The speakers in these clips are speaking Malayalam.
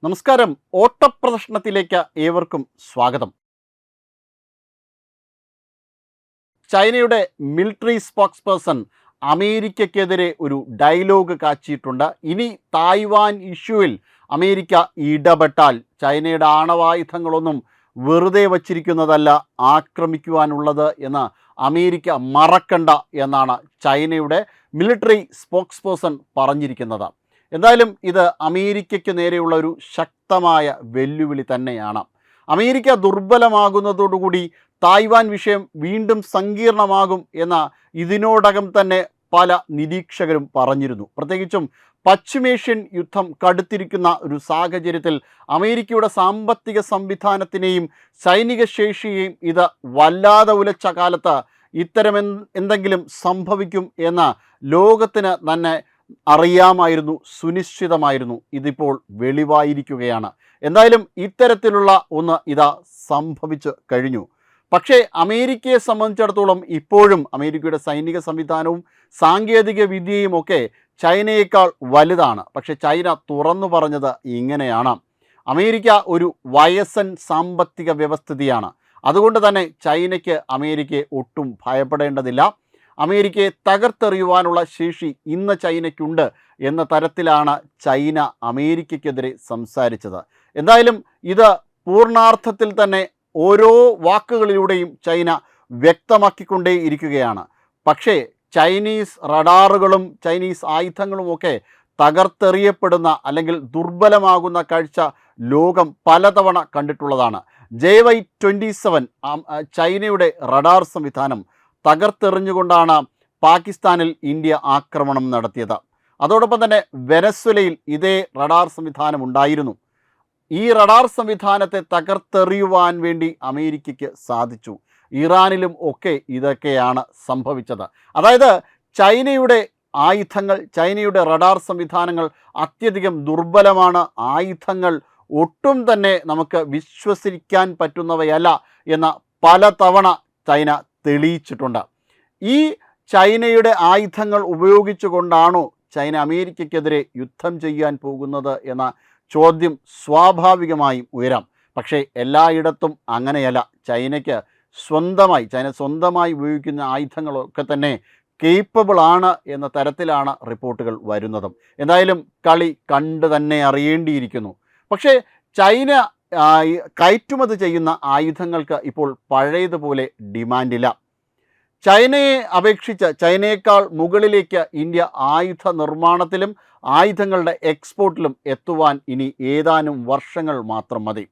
നമസ്കാരം. ഓട്ടപ്രദർശനത്തിലേക്ക് ഏവർക്കും സ്വാഗതം. ചൈനയുടെ മിലിറ്ററി സ്പോക്സ് പേഴ്സൺ അമേരിക്കയ്ക്കെതിരെ ഒരു ഡയലോഗ് കാച്ചിയിട്ടുണ്ട്. ഇനി തായ്വാൻ ഇഷ്യൂവിൽ അമേരിക്ക ഇടപെട്ടാൽ ചൈനയുടെ ആണവായുധങ്ങളൊന്നും വെറുതെ വച്ചിരിക്കുന്നതല്ല, ആക്രമിക്കുവാനുള്ളത് എന്ന് അമേരിക്ക മറക്കണ്ട എന്നാണ് ചൈനയുടെ മിലിറ്ററി സ്പോക്സ് പേഴ്സൺ പറഞ്ഞിരിക്കുന്നത്. എന്തായാലും ഇത് അമേരിക്കയ്ക്ക് നേരെയുള്ള ഒരു ശക്തമായ വെല്ലുവിളി തന്നെയാണ്. അമേരിക്ക ദുർബലമാകുന്നതോടുകൂടി തായ്വാൻ വിഷയം വീണ്ടും സങ്കീർണമാകും എന്ന ഇതിനോടകം തന്നെ പല നിരീക്ഷകരും പറഞ്ഞിരുന്നു. പ്രത്യേകിച്ചും പശ്ചിമേഷ്യൻ യുദ്ധം കടുത്തിരിക്കുന്ന ഒരു സാഹചര്യത്തിൽ അമേരിക്കയുടെ സാമ്പത്തിക സംവിധാനത്തിനെയും സൈനിക ശേഷിയെയും ഇത് വല്ലാതെ ഉലച്ച കാലത്ത് ഇത്തരം എന്തെങ്കിലും സംഭവിക്കും എന്ന് ലോകത്തിന് തന്നെ അറിയാമായിരുന്നു, സുനിശ്ചിതമായിരുന്നു. ഇതിപ്പോൾ വെളിവായിരിക്കുകയാണ്. എന്തായാലും ഇത്തരത്തിലുള്ള ഒന്ന് ഇതാ സംഭവിച്ചു കഴിഞ്ഞു. പക്ഷേ അമേരിക്കയെ സംബന്ധിച്ചിടത്തോളം ഇപ്പോഴും അമേരിക്കയുടെ സൈനിക സംവിധാനവും സാങ്കേതിക വിദ്യയും ഒക്കെ ചൈനയേക്കാൾ വലുതാണ്. പക്ഷേ ചൈന തുറന്നു പറഞ്ഞത് ഇങ്ങനെയാണ്: അമേരിക്ക ഒരു വയസ്സൻ സാമ്പത്തിക വ്യവസ്ഥിതിയാണ്. അതുകൊണ്ട് തന്നെ ചൈനയ്ക്ക് അമേരിക്കയെ ഒട്ടും ഭയപ്പെടേണ്ടതില്ല. അമേരിക്കയെ തകർത്തെറിയുവാനുള്ള ശേഷി ഇന്ന് ചൈനയ്ക്കുണ്ട് എന്ന തരത്തിലാണ് ചൈന അമേരിക്കയ്ക്കെതിരെ സംസാരിച്ചത്. എന്തായാലും ഇത് പൂർണ്ണാർത്ഥത്തിൽ തന്നെ ഓരോ വാക്കുകളിലൂടെയും ചൈന വ്യക്തമാക്കിക്കൊണ്ടേ ഇരിക്കുകയാണ്. പക്ഷേ ചൈനീസ് റഡാറുകളും ചൈനീസ് ആയുധങ്ങളുമൊക്കെ തകർത്തെറിയപ്പെടുന്ന അല്ലെങ്കിൽ ദുർബലമാകുന്ന കാഴ്ച ലോകം പലതവണ കണ്ടിട്ടുള്ളതാണ്. JY-27 ചൈനയുടെ റഡാർ സംവിധാനം തകർത്തെറിഞ്ഞുകൊണ്ടാണ് പാകിസ്ഥാനിൽ ഇന്ത്യ ആക്രമണം നടത്തിയത്. അതോടൊപ്പം തന്നെ വെനസ്വലയിൽ ഇതേ റഡാർ സംവിധാനം ഉണ്ടായിരുന്നു. ഈ റഡാർ സംവിധാനത്തെ തകർത്തെറിയുവാൻ വേണ്ടി അമേരിക്കയ്ക്ക് സാധിച്ചു. ഇറാനിലും ഒക്കെ ഇതൊക്കെയാണ് സംഭവിച്ചത്. അതായത് ചൈനയുടെ ആയുധങ്ങൾ, ചൈനയുടെ റഡാർ സംവിധാനങ്ങൾ അത്യധികം ദുർബലമാണ്. ആയുധങ്ങൾ ഒട്ടും തന്നെ നമുക്ക് വിശ്വസിക്കാൻ പറ്റുന്നവയല്ല എന്ന പലതവണ ചൈന തെളിയിച്ചിട്ടുണ്ട്. ഈ ചൈനയുടെ ആയുധങ്ങൾ ഉപയോഗിച്ചുകൊണ്ടാണോ ചൈന അമേരിക്കയ്ക്കെതിരെ യുദ്ധം ചെയ്യാൻ പോകുന്നത് എന്ന ചോദ്യം സ്വാഭാവികമായും ഉയരാം. പക്ഷേ എല്ലായിടത്തും അങ്ങനെയല്ല. ചൈന സ്വന്തമായി ഉപയോഗിക്കുന്ന ആയുധങ്ങളൊക്കെ തന്നെ കേപ്പബിൾ ആണ് എന്ന തരത്തിലാണ് റിപ്പോർട്ടുകൾ വരുന്നതും. എന്തായാലും കളി കണ്ടു തന്നെ അറിയേണ്ടിയിരിക്കുന്നു. പക്ഷേ ചൈന കയറ്റുമതി ചെയ്യുന്ന ആയുധങ്ങൾക്ക് ഇപ്പോൾ പഴയതുപോലെ ഡിമാൻഡില്ല. ചൈനയെ അപേക്ഷിച്ച് ചൈനയേക്കാൾ മുകളിലേക്ക് ഇന്ത്യ ആയുധ നിർമ്മാണത്തിലും ആയുധങ്ങളുടെ എക്സ്പോർട്ടിലും എത്തുവാൻ ഇനി ഏതാനും വർഷങ്ങൾ മാത്രം മതി.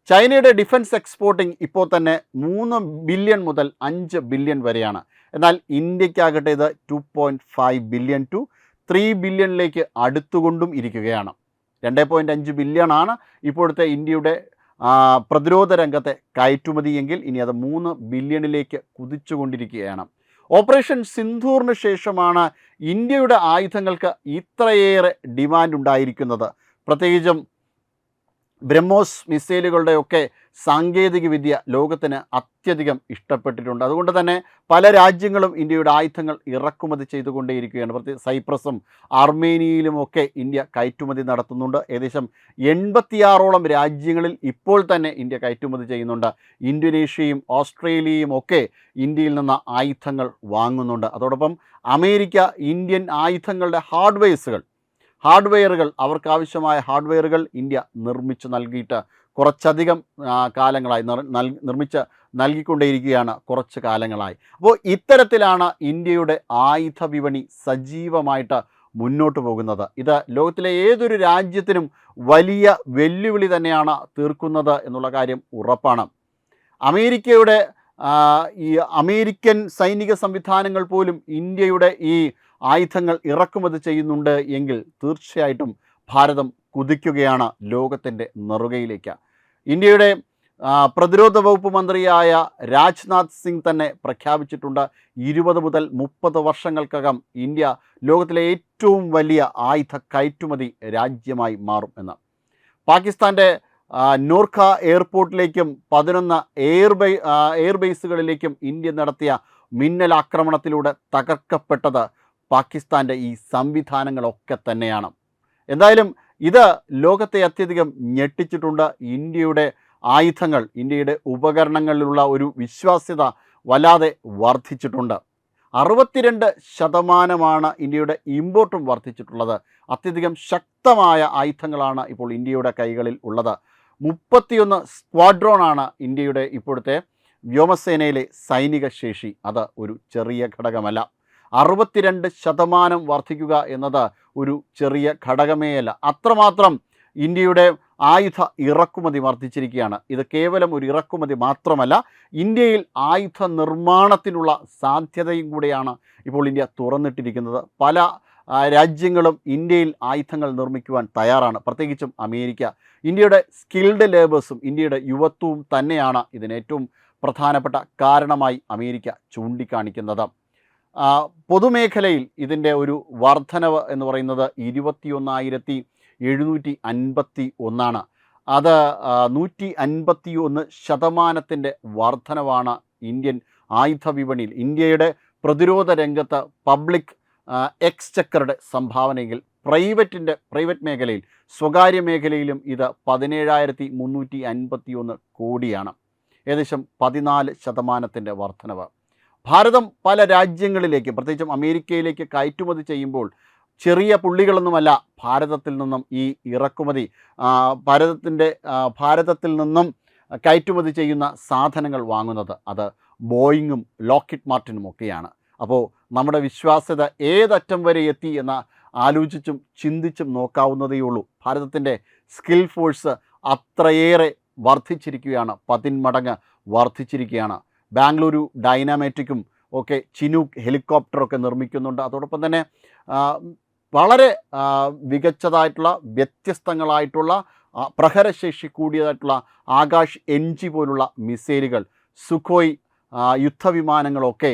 ചൈനയുടെ ഡിഫൻസ് എക്സ്പോർട്ടിംഗ് ഇപ്പോൾ തന്നെ 3 ബില്യൺ മുതൽ 5 ബില്യൺ വരെയാണ്. എന്നാൽ ഇന്ത്യക്കാകട്ടെ ഇത് 2.5 ബില്യൺ ടു 3 ബില്യണിലേക്ക് അടുത്തുകൊണ്ടും ഇരിക്കുകയാണ്. 2.5 ബില്യണാണ് ഇപ്പോഴത്തെ ഇന്ത്യയുടെ പ്രതിരോധ രംഗത്തെ കയറ്റുമതിയെങ്കിൽ ഇനി അത് 3 ബില്യണിലേക്ക് കുതിച്ചുകൊണ്ടിരിക്കുകയാണ്. ഓപ്പറേഷൻ സിന്ധൂറിന് ശേഷമാണ് ഇന്ത്യയുടെ ആയുധങ്ങൾക്ക് ഇത്രയേറെ ഡിമാൻഡ് ഉണ്ടായിരിക്കുന്നത്. പ്രത്യേകിച്ചും ബ്രഹ്മോസ് മിസൈലുകളുടെയൊക്കെ സാങ്കേതികവിദ്യ ലോകത്തിന് അത്യധികം ഇഷ്ടപ്പെട്ടിട്ടുണ്ട്. അതുകൊണ്ട് തന്നെ പല രാജ്യങ്ങളും ഇന്ത്യയുടെ ആയുധങ്ങൾ ഇറക്കുമതി ചെയ്തുകൊണ്ടേയിരിക്കുകയാണ്. പ്രത്യേകിച്ച് സൈപ്രസും അർമേനിയയിലുമൊക്കെ ഇന്ത്യ കയറ്റുമതി നടത്തുന്നുണ്ട്. ഏകദേശം 86ഓളം രാജ്യങ്ങളിൽ ഇപ്പോൾ തന്നെ ഇന്ത്യ കയറ്റുമതി ചെയ്യുന്നുണ്ട്. ഇന്തോനേഷ്യയും ഓസ്ട്രേലിയയും ഒക്കെ ഇന്ത്യയിൽ നിന്ന് ആയുധങ്ങൾ വാങ്ങുന്നുണ്ട്. അതോടൊപ്പം അമേരിക്ക ഇന്ത്യൻ ആയുധങ്ങളുടെ ഹാർഡ്വെയറുകൾ അവർക്കാവശ്യമായ ഹാർഡ്വെയറുകൾ ഇന്ത്യ നിർമ്മിച്ച് നൽകിയിട്ട് കുറച്ചധികം കാലങ്ങളായി നിർമ്മിച്ച് നൽകിക്കൊണ്ടേയിരിക്കുകയാണ് കുറച്ച് കാലങ്ങളായി. അപ്പോൾ ഇത്തരത്തിലാണ് ഇന്ത്യയുടെ ആയുധ വിപണി സജീവമായിട്ട് മുന്നോട്ട് പോകുന്നത്. ഇത് ലോകത്തിലെ ഏതൊരു രാജ്യത്തിനും വലിയ വെല്ലുവിളി തന്നെയാണ് തീർക്കുന്നത് എന്നുള്ള കാര്യം ഉറപ്പാണ്. അമേരിക്കൻ സൈനിക സംവിധാനങ്ങൾ പോലും ഇന്ത്യയുടെ ഈ ആയുധങ്ങൾ ഇറക്കുമതി ചെയ്യുന്നുണ്ട് എങ്കിൽ തീർച്ചയായിട്ടും ഭാരതം കുതിക്കുകയാണ് ലോകത്തിൻ്റെ നെറുകയിലേക്ക്. ഇന്ത്യയുടെ പ്രതിരോധ വകുപ്പ് മന്ത്രിയായ രാജ്നാഥ് സിംഗ് തന്നെ പ്രഖ്യാപിച്ചിട്ടുണ്ട് 20 മുതൽ 30 വർഷങ്ങൾക്കകം ഇന്ത്യ ലോകത്തിലെ ഏറ്റവും വലിയ ആയുധ കയറ്റുമതി രാജ്യമായി മാറും എന്ന്. പാകിസ്ഥാൻ്റെ നോർക്ക എയർപോർട്ടിലേക്കും 11 എയർബേസുകളിലേക്കും ഇന്ത്യ നടത്തിയ മിന്നലാക്രമണത്തിലൂടെ തകർക്കപ്പെട്ടത് പാകിസ്ഥാൻ്റെ ഈ സംവിധാനങ്ങളൊക്കെ തന്നെയാണ്. എന്തായാലും ഇത് ലോകത്തെ അത്യധികം ഞെട്ടിച്ചിട്ടുണ്ട്. ഇന്ത്യയുടെ ആയുധങ്ങൾ, ഇന്ത്യയുടെ ഉപകരണങ്ങളിലുള്ള ഒരു വിശ്വാസ്യത വല്ലാതെ വർദ്ധിച്ചിട്ടുണ്ട്. 62% ഇന്ത്യയുടെ ഇമ്പോർട്ടും വർദ്ധിച്ചിട്ടുള്ളത്. അത്യധികം ശക്തമായ ആയുധങ്ങളാണ് ഇപ്പോൾ ഇന്ത്യയുടെ കൈകളിൽ ഉള്ളത്. 31 സ്ക്വാഡ്രോണാണ് ഇന്ത്യയുടെ ഇപ്പോഴത്തെ വ്യോമസേനയിലെ സൈനിക ശേഷി. അത് ഒരു ചെറിയ ഘടകമല്ല. 62% വർദ്ധിക്കുക എന്നത് ഒരു ചെറിയ ഘടകമേയല്ല. അത്രമാത്രം ഇന്ത്യയുടെ ആയുധ ഇറക്കുമതി വർദ്ധിച്ചിരിക്കുകയാണ്. ഇത് കേവലം ഒരു ഇറക്കുമതി മാത്രമല്ല, ഇന്ത്യയിൽ ആയുധ നിർമ്മാണത്തിനുള്ള സാധ്യതയും കൂടെയാണ് ഇപ്പോൾ ഇന്ത്യ തുറന്നിട്ടിരിക്കുന്നത്. പല രാജ്യങ്ങളും ഇന്ത്യയിൽ ആയുധങ്ങൾ നിർമ്മിക്കുവാൻ തയ്യാറാണ്, പ്രത്യേകിച്ചും അമേരിക്ക. ഇന്ത്യയുടെ സ്കിൽഡ് ലേബേഴ്സും ഇന്ത്യയുടെ യുവത്വവും തന്നെയാണ് ഇതിന് ഏറ്റവും പ്രധാനപ്പെട്ട കാരണമായി അമേരിക്ക ചൂണ്ടിക്കാണിക്കുന്നത്. പൊതുമേഖലയിൽ ഇതിൻ്റെ ഒരു വർധനവ് എന്ന് പറയുന്നത് 21,751 അത് 151% വർധനവാണ് ഇന്ത്യൻ ആയുധ വിപണിയിൽ. ഇന്ത്യയുടെ പ്രതിരോധ രംഗത്ത് പബ്ലിക് എക്സ്ചക്കറുടെ സംഭാവനയെങ്കിൽ പ്രൈവറ്റ് മേഖലയിൽ, സ്വകാര്യ മേഖലയിലും ഇത് 17,351 കോടിയാണ്. ഏകദേശം 14% വർധനവ്. ഭാരതം പല രാജ്യങ്ങളിലേക്ക്, പ്രത്യേകിച്ചും അമേരിക്കയിലേക്ക് കയറ്റുമതി ചെയ്യുമ്പോൾ ചെറിയ പുള്ളികളൊന്നുമല്ല ഭാരതത്തിൽ നിന്നും ഈ ഇറക്കുമതി, ഭാരതത്തിൽ നിന്നും കയറ്റുമതി ചെയ്യുന്ന സാധനങ്ങൾ വാങ്ങുന്നത്. അത് ബോയിങ്ങും ലോക്ഹിഡ് മാർട്ടിനും ഒക്കെയാണ്. അപ്പോൾ നമ്മുടെ വിശ്വാസ്യത ഏതറ്റം വരെ എത്തി എന്ന് ആലോചിച്ചും ചിന്തിച്ചും നോക്കാവുന്നതേയുള്ളൂ. ഭാരതത്തിൻ്റെ സ്കിൽ ഫോഴ്സ് അത്രയേറെ വർദ്ധിച്ചിരിക്കുകയാണ്, 10 മടങ്ങ് വർദ്ധിച്ചിരിക്കുകയാണ്. ബാംഗ്ലൂരു ഡൈനാമാറ്റിക്കും ഒക്കെ ചിനൂക്ക് ഹെലികോപ്റ്ററൊക്കെ നിർമ്മിക്കുന്നുണ്ട്. അതോടൊപ്പം തന്നെ വളരെ മികച്ചതായിട്ടുള്ള, വ്യത്യസ്തങ്ങളായിട്ടുള്ള, പ്രഹരശേഷി കൂടിയതായിട്ടുള്ള ആകാശ് NG പോലുള്ള മിസൈലുകൾ, സുഖോയ് യുദ്ധവിമാനങ്ങളൊക്കെ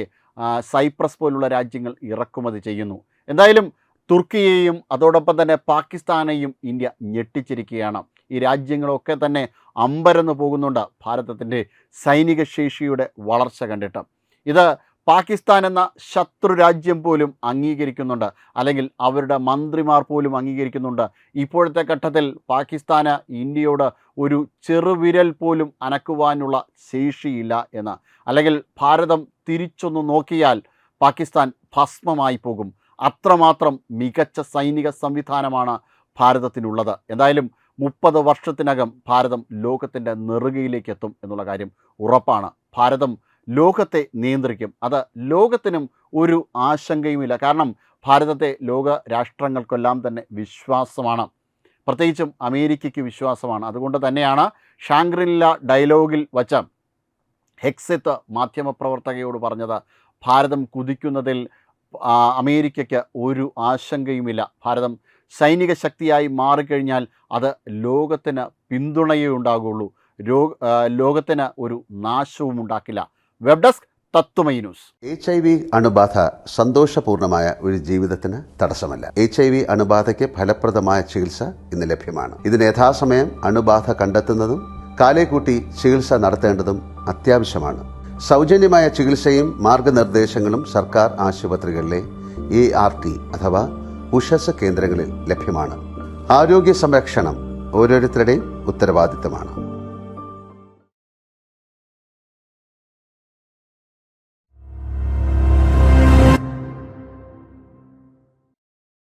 സൈപ്രസ് പോലുള്ള രാജ്യങ്ങൾ ഇറക്കുമതി ചെയ്യുന്നു. എന്തായാലും തുർക്കിയെയും അതോടൊപ്പം തന്നെ പാകിസ്ഥാനെയും ഇന്ത്യ ഞെട്ടിച്ചിരിക്കുകയാണ്. ഈ രാജ്യങ്ങളൊക്കെ തന്നെ അമ്പരന്ന് പോകുന്നുണ്ട് ഭാരതത്തിൻ്റെ സൈനിക ശേഷിയുടെ വളർച്ച കണ്ടിട്ട്. ഇത് പാകിസ്ഥാൻ എന്ന ശത്രു രാജ്യം പോലും അംഗീകരിക്കുന്നുണ്ട്, അല്ലെങ്കിൽ അവരുടെ മന്ത്രിമാർ പോലും അംഗീകരിക്കുന്നുണ്ട്. ഇപ്പോഴത്തെ ഘട്ടത്തിൽ പാകിസ്ഥാന് ഇന്ത്യയോട് ഒരു ചെറുവിരൽ പോലും അനക്കുവാനുള്ള ശേഷിയില്ല എന്ന്. അല്ലെങ്കിൽ ഭാരതം തിരിച്ചൊന്ന് നോക്കിയാൽ പാകിസ്ഥാൻ ഭസ്മമായി പോകും. അത്രമാത്രം മികച്ച സൈനിക സംവിധാനമാണ് ഭാരതത്തിനുള്ളത്. എന്തായാലും 30 വർഷത്തിനകം ഭാരതം ലോകത്തിൻ്റെ നെറുകയിലേക്ക് എത്തും എന്നുള്ള കാര്യം ഉറപ്പാണ്. ഭാരതം ലോകത്തെ നിയന്ത്രിക്കും. അത് ലോകത്തിനും ഒരു ആശങ്കയുമില്ല. കാരണം ഭാരതത്തെ ലോക രാഷ്ട്രങ്ങൾക്കെല്ലാം തന്നെ വിശ്വാസമാണ്, പ്രത്യേകിച്ചും അമേരിക്കയ്ക്ക് വിശ്വാസമാണ്. അതുകൊണ്ട് തന്നെയാണ് ഷാങ്ക്രില ഡയലോഗിൽ വച്ച ഹെക്സെത്ത് മാധ്യമപ്രവർത്തകയോട് പറഞ്ഞത്, ഭാരതം കുതിക്കുന്നതിൽ അമേരിക്കയ്ക്ക് ഒരു ആശങ്കയുമില്ല. ഭാരതം സൈനിക ശക്തിയായി മാറിക്കഴിഞ്ഞാൽ അത് ലോകത്തിന് പിന്തുണയേ ഉണ്ടാകുള്ളൂ, ലോകത്തിന് ഒരു നാശവും ഉണ്ടാക്കില്ല. വെബ് ഡെസ്ക് തത്വമൈ ന്യൂസ്. HIV അണുബാധ സന്തോഷപൂർണമായ ഒരു ജീവിതത്തിന് തടസ്സമല്ല. HIV അണുബാധയ്ക്ക് ഫലപ്രദമായ ചികിത്സ ഇന്ന് ലഭ്യമാണ്. ഇതിന് യഥാസമയം അണുബാധ കണ്ടെത്തുന്നതും കാലേക്കൂട്ടി ചികിത്സ നടത്തേണ്ടതും അത്യാവശ്യമാണ്. സൗജന്യമായ ചികിത്സയും മാർഗനിർദ്ദേശങ്ങളും സർക്കാർ ആശുപത്രികളിലെ ART അഥവാ ഉഷസ് കേന്ദ്രങ്ങളിൽ ലഭ്യമാണ്. ആരോഗ്യ സംരക്ഷണം ഓരോരുത്തരുടെയും ഉത്തരവാദിത്തമാണ്.